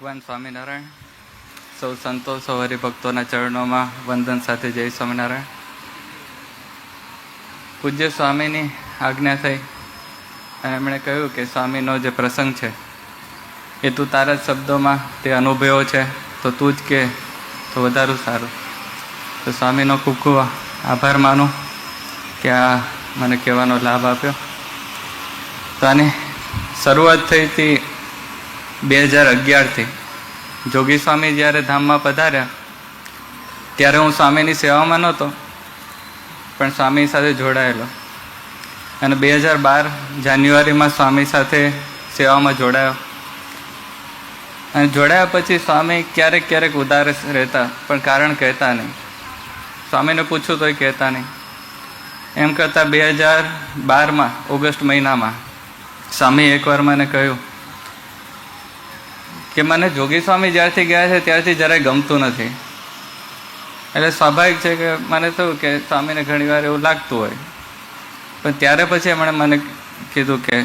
ભગવાન સ્વામિનારાયણ. સૌ સંતો સૌ હરિભક્તોના ચરણોમાં વંદન સાથે જય સ્વામિનારાયણ. પૂજ્ય સ્વામીની આજ્ઞા થઈ અને એમણે કહ્યું કે સ્વામીનો જે પ્રસંગ છે એ તું તારા જ શબ્દોમાં તે અનુભવ્યો છે તો તું જ કે તો વધારે સારું. તો સ્વામીનો ખૂબ ખૂબ આભાર માનું કે આ મને કહેવાનો લાભ આપ્યો. તો આની શરૂઆત થઈ હતી 2011થી. જોગી સ્વામી જ્યારે ધામમાં પધાર્યા ત્યારે હું સ્વામીની સેવામાં નહોતો, પણ સ્વામી સાથે જોડાયેલો. અને 2012 જાન્યુઆરીમાં સ્વામી સાથે સેવામાં જોડાયો. અને જોડાયા પછી સ્વામી ક્યારેક ક્યારેક ઉદાસ રહેતા, પણ કારણ કહેતા નહીં. સ્વામીને પૂછું તોય કહેતા નહીં. એમ કરતાં 2012માં ઓગસ્ટ મહિનામાં સ્વામી એકવાર મને કહ્યું કે મને જોગી સ્વામી જ્યારથી ગયા છે ત્યારથી જરાય ગમતું નથી. એટલે સ્વાભાવિક છે કે મને થયું કે સ્વામીને ઘણીવાર એવું લાગતું હોય. પણ ત્યારે પછી એમણે મને કીધું કે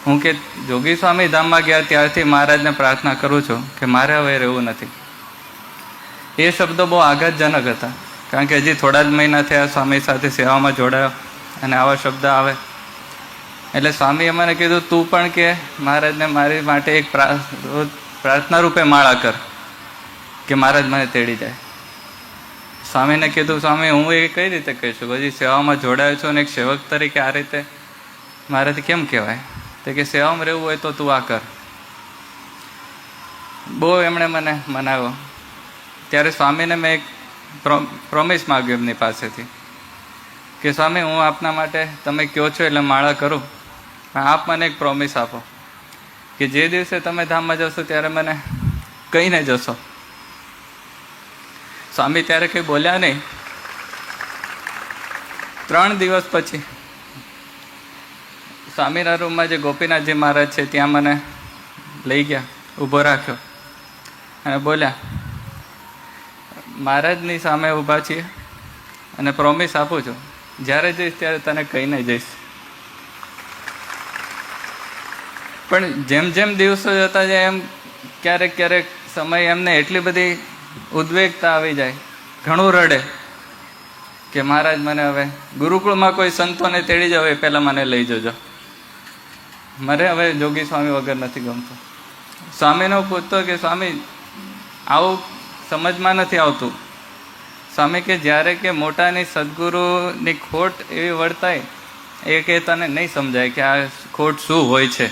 હું કે જોગી સ્વામી ધામમાં ગયા ત્યારથી મહારાજને પ્રાર્થના કરું છું કે મારે હવે રહેવું નથી. એ શબ્દો બહુ આઘાતજનક હતા, કારણ કે હજી થોડા જ મહિના થયા સ્વામી સાથે સેવામાં જોડાયો અને આવા શબ્દ આવે. એટલે સ્વામીએ મને કીધું તું પણ કે મહારાજને મારી માટે એક પ્રાર્થના રૂપે માળા કર કે મહારાજ મને તેડી જાય. સ્વામીને કીધું સ્વામી હું એ કઈ રીતે કહી શકું, હજી સેવામાં જોડાયો છું અને એક સેવક તરીકે આ રીતે મારાથી કેમ કહેવાય. તો કે સેવામાં રહેવું હોય તો તું આ કર. બહુ એમણે મને મનાવ્યો. ત્યારે સ્વામીને મેં એક પ્રોમિસ માગ્યું એમની પાસેથી કે સ્વામી હું આપના માટે તમે કહો છો એટલે માળા કરું, પણ આપ મને એક પ્રોમિસ આપો કે જે દિવસે તમે ધામમાં જશો ત્યારે મને કહીને જશો. સ્વામી ત્યારે કંઈ બોલ્યા નહીં. 3 દિવસ પછી સ્વામીના રૂમમાં જે ગોપીનાથજી મહારાજ છે ત્યાં મને લઈ ગયા, ઊભો રાખ્યો અને બોલ્યા મહારાજની સામે ઊભા છીએ અને પ્રોમિસ આપું છું જ્યારે જઈશ ત્યારે તને કહીને જઈશ. પણ જેમ જેમ દિવસો જતા જાય એમ ક્યારેક ક્યારેક સમય એમને એટલી બધી ઉદ્વેગતા આવી જાય, ઘણું રડે કે મહારાજ મને હવે ગુરુકુળમાં કોઈ સંતોને તેડી જાવ એ પહેલાં મને લઈ જજો, મારે હવે જોગી સ્વામી વગર નથી ગમતું. સ્વામીનો પૂછતો કે સ્વામી આવું સમજમાં નથી આવતું. સ્વામી કે જ્યારે કે મોટાની સદગુરુની ખોટ એવી વર્તાય એ કે તને નહીં સમજાય કે આ ખોટ શું હોય છે,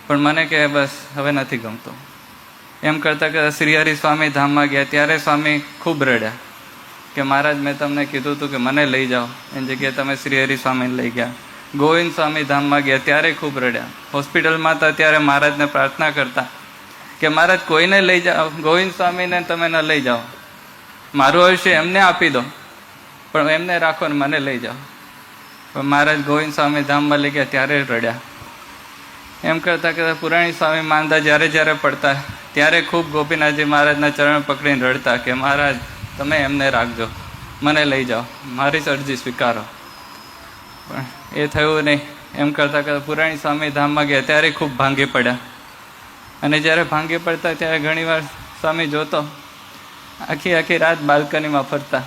પણ મને કે બસ હવે નથી ગમતું. એમ કરતાં કરતાં શ્રી હરિ સ્વામી ધામમાં ગયા ત્યારે સ્વામી ખૂબ રડ્યા કે મહારાજ મેં તમને કીધું હતું કે મને લઈ જાઓ, એની જગ્યાએ તમે શ્રી હરિ સ્વામીને લઈ ગયા. ગોવિંદ સ્વામી ધામમાં ગયા ત્યારે ખૂબ રડ્યા. હોસ્પિટલમાં હતા ત્યારે મહારાજને પ્રાર્થના કરતા કે મહારાજ કોઈને લઈ જાઓ, ગોવિંદ સ્વામીને તમે ન લઈ જાઓ, મારું આયુષ્ય એમને આપી દો પણ એમને રાખો ને મને લઈ જાઓ. પણ મહારાજ ગોવિંદ સ્વામી ધામમાં લઈ ગયા ત્યારે રડ્યા. એમ કરતાં કરતાં પુરાણી સ્વામી માંદા જ્યારે જ્યારે પડતા ત્યારે ખૂબ ગોપીનાથજી મહારાજના ચરણ પકડીને રડતા કે મહારાજ તમે એમને રાખજો, મને લઈ જાઓ, મારી જ અરજી સ્વીકારો. પણ એ થયું નહીં. એમ કરતાં કરતાં પુરાણી સ્વામી ધામમાં ગયા ત્યારે ખૂબ ભાંગી પડ્યા. અને જ્યારે ભાંગી પડતા ત્યારે ઘણીવાર સ્વામી જોતો આખી આખી રાત બાલ્કનીમાં ફરતા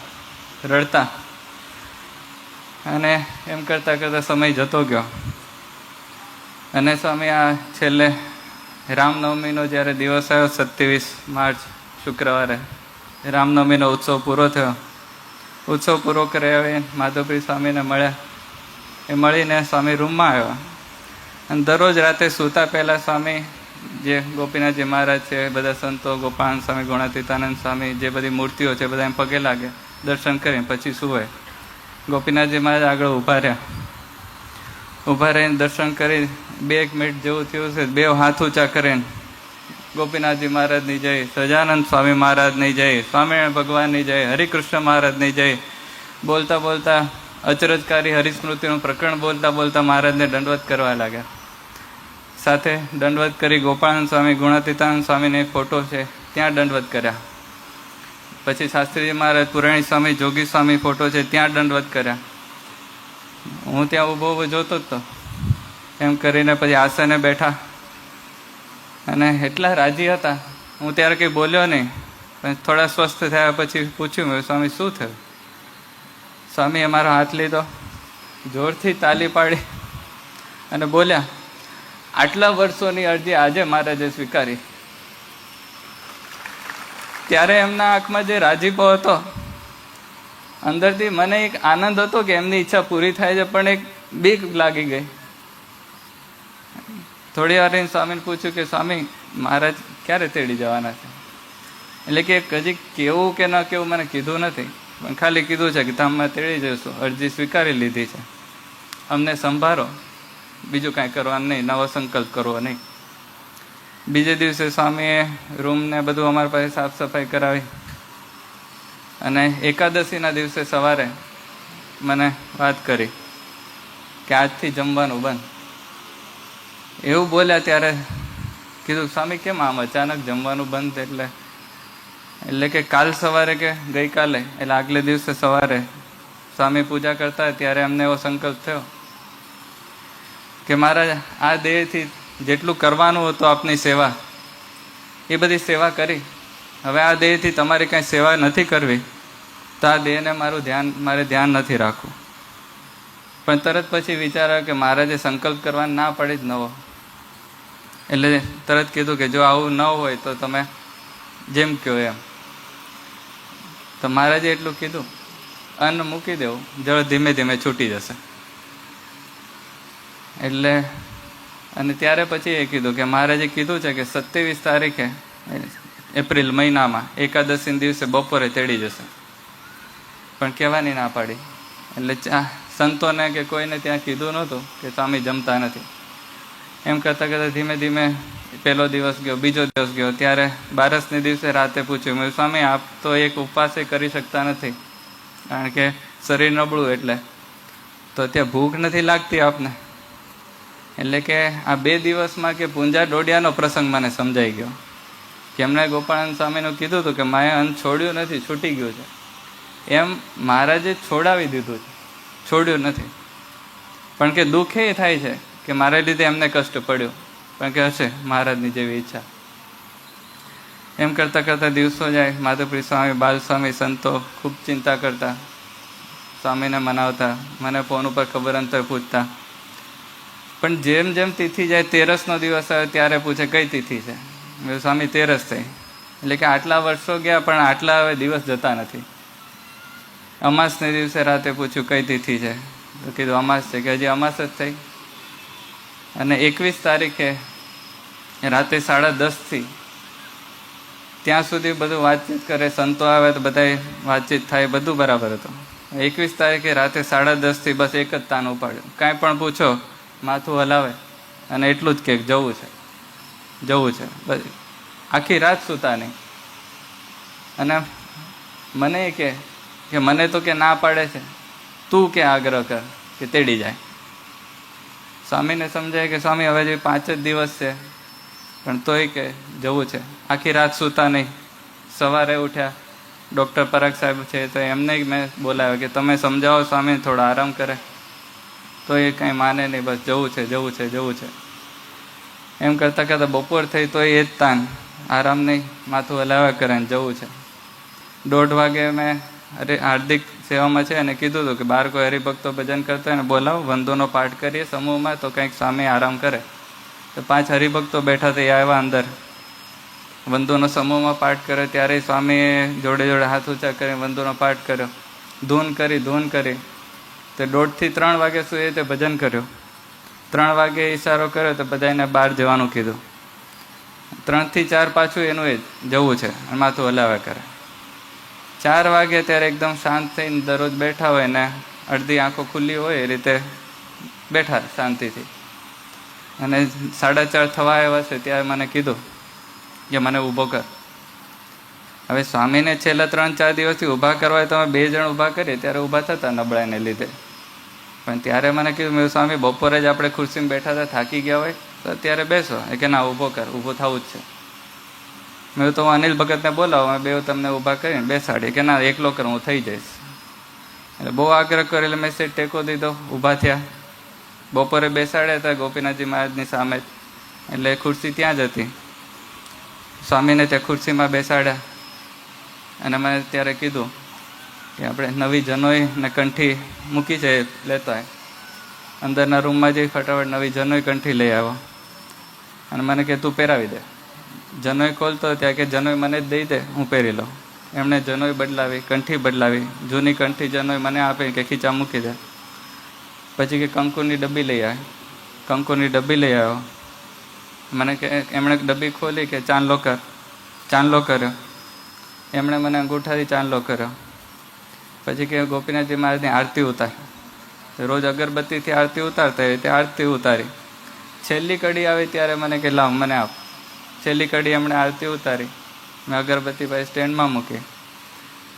રડતા. અને એમ કરતાં કરતાં સમય જતો ગયો. અને સ્વામી આ છેલ્લે રામનવમીનો જ્યારે દિવસ આવ્યો 27 માર્ચ શુક્રવારે રામનવમીનો ઉત્સવ પૂરો થયો. ઉત્સવ પૂરો કરી આવી માધવપ્રિય સ્વામીને મળ્યા. એ મળીને સ્વામી રૂમમાં આવ્યા અને દરરોજ રાતે સૂતા પહેલાં સ્વામી જે ગોપીનાથજી મહારાજ છે, બધા સંતો, ગોપાલ સ્વામી, ગુણાતીતાનંદ સ્વામી, જે બધી મૂર્તિઓ છે બધા એમ પગે લાગે, દર્શન કરીને પછી સૂવે. ગોપીનાથજી મહારાજ આગળ ઊભા રહ્યા. ઊભા રહીને દર્શન કરી 2 મિનિટ જેવું થયું છે, 2 હાથ ઊંચા કરીને ગોપીનાથજી મહારાજની જય, સજાનંદ સ્વામી મહારાજની જય, સ્વામિનારાયણ ભગવાનની જય, હરિકૃષ્ણ મહારાજની જય બોલતા બોલતા અચરજકારી હરિસ્મૃતિનું પ્રકરણ બોલતા બોલતા મહારાજને દંડવત કરવા લાગ્યા. સાથે દંડવત કરી ગોપાલ સ્વામી, ગુણાતીતાનંદ સ્વામીને ફોટો છે ત્યાં દંડવત કર્યા. પછી શાસ્ત્રીજી મહારાજ, પુરાણી સ્વામી, જોગી સ્વામી ફોટો છે ત્યાં દંડવત કર્યા. હું ત્યાં ઊભો ઊભો જોતો જ તો. એમ કરીને પછી આસને બેઠા. અને એટલા રાજી હતા. હું ત્યારે કંઈ બોલ્યો નહીં, પણ થોડા સ્વસ્થ થયા પછી પૂછ્યું મેં, સ્વામી શું થયું? સ્વામીએ મારો હાથ લીધો, જોરથી તાલી પાડી અને બોલ્યા, આટલા વર્ષોની અરજી આજે મહારાજે સ્વીકારી. ત્યારે એમના આંખમાં જે રાજીપો હતો, અંદરથી મને એક આનંદ હતો કે એમની ઈચ્છા પૂરી થાય છે, પણ એક બીક લાગી ગઈ. થોડી વાર સ્વામીને પૂછ્યું કે સ્વામી મહારાજ ક્યારે તેડી જવાના છે? એટલે કે હજી કેવું કે ન કેવું મને કીધું નથી, પણ ખાલી કીધું છે કે તમે તેડી જશો, અરજી સ્વીકારી લીધી છે, અમને સંભાળો, બીજું કાંઈ કરવાનું નહીં, નવો સંકલ્પ કરવો નહીં. બીજે દિવસે સ્વામીએ રૂમને બધું અમારી પાસે સાફ સફાઈ કરાવી અને એકાદશીના દિવસે સવારે મને વાત કરી કે આજથી જમવાનું બંધ. એવું બોલ્યા ત્યારે કીધું, સ્વામી કેમ આમ અચાનક જમવાનું બંધ? એટલે કે કાલ સવારે કે ગઈકાલે એટલે આગલે દિવસે સવારે સ્વામી પૂજા કરતા ત્યારે અમને એવો સંકલ્પ થયો કે મહારાજ આ દેહથી જેટલું કરવાનું હતું આપની સેવા, એ બધી સેવા કરી. હવે આ દેહથી તમારી કાંઈ સેવા નથી કરવી તો આ દેહને મારે ધ્યાન નથી રાખવું. પણ તરત પછી વિચાર આવ્યો કે મહારાજે સંકલ્પ કરવાનો ના પડે જ નવો. એટલે તરત કીધું કે જો આવું ન હોય તો તમે જેમ કહો એમ. તો મહારાજે એટલું કીધું, અન્ન મૂકી દેવું, જળ ધીમે ધીમે છૂટી જશે. એટલે અને ત્યારે પછી એ કીધું કે મહારાજે કીધું છે કે 27 તારીખે એપ્રિલ મહિનામાં એકાદશી દિવસે બપોરે તેડી જશે, પણ કહેવાની ના પાડી. એટલે સંતોને કે કોઈને ત્યાં કીધું નહોતું કે સ્વામી જમતા નથી. એમ કરતાં કરતાં ધીમે ધીમે પહેલો દિવસ ગયો, બીજો દિવસ ગયો. ત્યારે 12ને દિવસે રાતે પૂછ્યું મેં, સ્વામી આપ તો એક ઉપવાસે કરી શકતા નથી કારણ કે શરીર નબળું, એટલે તો ત્યાં ભૂખ નથી લાગતી આપને? એટલે કે આ 2 દિવસમાં કે પૂંજા ડોડિયાનો પ્રસંગ મને સમજાઈ ગયો કે એમણે ગોપાળાનંદ સ્વામીનું કીધું હતું કે માએ અન્ન છોડ્યું નથી, છૂટી ગયું છે. એમ મહારાજે છોડાવી દીધું છે, છોડ્યું નથી. પણ કે દુઃખ એ થાય છે કે મારા લીધે એમને કષ્ટ પડ્યું, પણ કે હશે મહારાજની જેવી ઈચ્છા. એમ કરતાં કરતાં દિવસો જાય. માધવપ્રિય સ્વામી, બાલ સ્વામી, સંતો ખૂબ ચિંતા કરતા, સ્વામીને મનાવતા, મને ફોન ઉપર ખબર અંતર પૂછતા. પણ જેમ જેમ તિથિ જાય, 13નો દિવસ આવે ત્યારે પૂછે કઈ તિથિ છે? સ્વામી 13 થઈ. એટલે કે આટલા વર્ષો ગયા પણ આટલા હવે દિવસ જતા નથી. અમાસને દિવસે રાતે પૂછ્યું કઈ તિથિ છે? તો કીધું અમાસ છે. કે હજી અમાસ જ થઈ. અને 21 તારીખે રાતે 10:30 ત્યાં સુધી બધું વાતચીત કરે, સંતો આવે તો બધા વાતચીત થાય, બધું બરાબર હતું. 21 તારીખે રાતે 10:30 બસ એક જ તાન ઉપાડ્યું. કાંઈ પણ પૂછો માથું હલાવે અને એટલું જ કે જવું છે, જવું છે. બસ આખી રાત સૂતા નહીં. અને મને કે મને તો કે ના પાડે છે, તું કે આગ્રહ કર કે તેડી જાય. સ્વામીને સમજાય કે સ્વામી હવે જે 5 જ દિવસ છે, પણ તોય કે જવું છે. આખી રાત સૂતા નહીં. સવારે ઉઠ્યા, ડૉક્ટર પરાગ સાહેબ છે તો એમને મેં બોલાવ્યો કે તમે સમજાવો સ્વામીને થોડો આરામ કરે. તો એ કંઈ માને નહીં, બસ જવું છે, જવું છે, જવું છે. એમ કરતાં કરતાં બપોર થઈ તો એ જ તાન, આરામ નહીં, માથું હલાવ્યા કરે ને જવું છે. 1:30 વાગે મેં હાર્દિક સેવામાં છે અને કીધું હતું કે બહાર કોઈ હરિભક્તો ભજન કરતા હોય ને બોલાવો, વંદોનો પાઠ કરીએ સમૂહમાં તો કંઈક સ્વામી આરામ કરે. તો 5 હરિભક્તો બેઠા તે આવ્યા અંદર, વંદોનો સમૂહમાં પાઠ કર્યો. ત્યારે સ્વામીએ જોડે જોડે હાથ ઊંચા કરી વંદોનો પાઠ કર્યો, ધૂન કરી. તે 2 થી 3 વાગ્યા સુધી તે ભજન કર્યો. 3 વાગે ઈશારો કર્યો તો બધાને બહાર જવાનું કીધું. 3 થી 4 પાછું એનું એ જવું છે અને માથું હલાવ્યા કરે. 4 વાગે ત્યારે એકદમ શાંત થઈને દરરોજ બેઠા હોય ને અડધી આંખો ખુલ્લી હોય એ રીતે બેઠા શાંતિથી. અને 4:30 થવા આવ્યા છે ત્યારે મને કીધું કે મને ઊભો કર. હવે સ્વામીને છેલ્લા 3-4 દિવસથી ઊભા કરવા તો અમે 2 જણ ઊભા કરીએ ત્યારે ઊભા થતા નબળાઈને લીધે. પણ ત્યારે મને કીધું મેં સ્વામી બપોરે જ આપણે ખુરશીમાં બેઠા હતા, થાકી ગયા હોય તો અત્યારે બેસો. એ કે ના ઊભો કર, ઊભું થવું જ છે. મેં તો અનિલ ભગતને બોલાવો, અમે 2 તમને ઊભા કરીને બેસાડીએ. કે ના એકલો કર, હું થઈ જઈશ. એટલે બહુ આગ્રહ કર્યો એટલે મેં સેટ ટેકો દીધો, ઊભા થયા. બપોરે બેસાડ્યા હતા ગોપીનાથજી મહારાજની સામે જ, એટલે ખુરશી ત્યાં જ હતી. સ્વામીને ત્યાં ખુરશીમાં બેસાડ્યા અને મને ત્યારે કીધું કે આપણે નવી જનોઈ ને કંઠી મૂકી છે લેતો હોય. અંદરના રૂમમાં જઈ ફટાફટ નવી જનોઈ કંઠી લઈ આવ્યો અને મને કે તું પહેરાવી દે. જનોઈ ખોલતો ત્યાં કે જનોઈ મને જ દઈ દે, હું પહેરી લઉં. એમણે જનોઈ બદલાવી, કંઠી બદલાવી, જૂની કંઠી જનોઈ મને આપી કે ખીચા મૂકી દે. પછી કે કંકુની ડબ્બી લઈ આવે. કંકુની ડબ્બી લઈ આવ્યો. મને કે એમણે ડબ્બી ખોલી કે ચાંદલો કર. ચાંદલો કર્યો. એમણે મને અંગૂઠાથી ચાંદલો કર્યો. પછી કે ગોપીનાથજી મહારાજની આરતી ઉતાર. રોજ અગરબત્તીથી આરતી ઉતારતા એવી રીતે આરતી ઉતારી. છેલ્લી કડી આવી ત્યારે મને કે લાવ મને આપ. છેલ્લી કડી એમણે આરતી ઉતારી. મેં અગરબત્તી ભાઈ સ્ટેન્ડમાં મૂકી.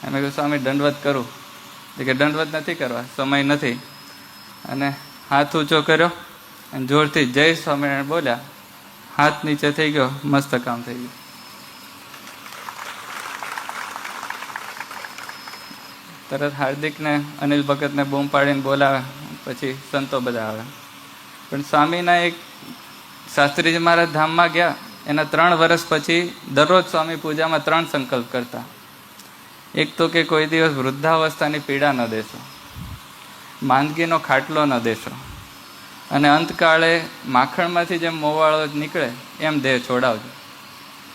મેં કહ્યું સ્વામી દંડવત કરું. કે દંડવત નથી કરવા, સમય નથી. અને હાથ ઊંચો કર્યો અને જોરથી જય સ્વામિનારાયણ બોલ્યા. હાથ નીચે થઈ ગયો, મસ્ત કામ થઈ ગયું. તરત હાર્દિકને અનિલ ભગતને બૂમ પાડીને બોલાવે. પછી સંતો બધા આવે. પણ સ્વામીના એક શાસ્ત્રીજી મહારાજ ધામમાં ગયા. એના 3 વર્ષ પછી દરરોજ સ્વામી પૂજામાં 3 સંકલ્પ કરતા. એક તો કે કોઈ દિવસ વૃદ્ધાવસ્થાની પીડા ન દેશો, માંદગીનો ખાટલો ન દેશો, અને અંતકાળે માખણમાંથી જેમ મોવાળો નીકળે એમ દેહ છોડાવજો.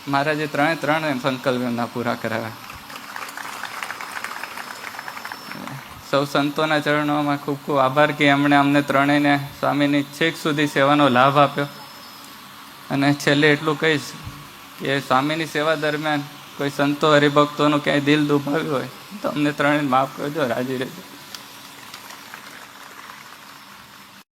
મહારાજે 3 સંકલ્પ એમના પૂરા કરાવ્યા. સૌ સંતોના ચરણોમાં ખૂબ ખૂબ આભાર કે એમણે અમને ત્રણેયને સ્વામીની છેક સુધી સેવાનો લાભ આપ્યો. અને છેલ્લે એટલું કહીશ કે સ્વામીની સેવા દરમિયાન કોઈ સંતો હરિભક્તોનું ક્યાંય દિલ દુભાવ્યું હોય તો અમને ત્રણેય માફ કરજો, રાજી રહેજો.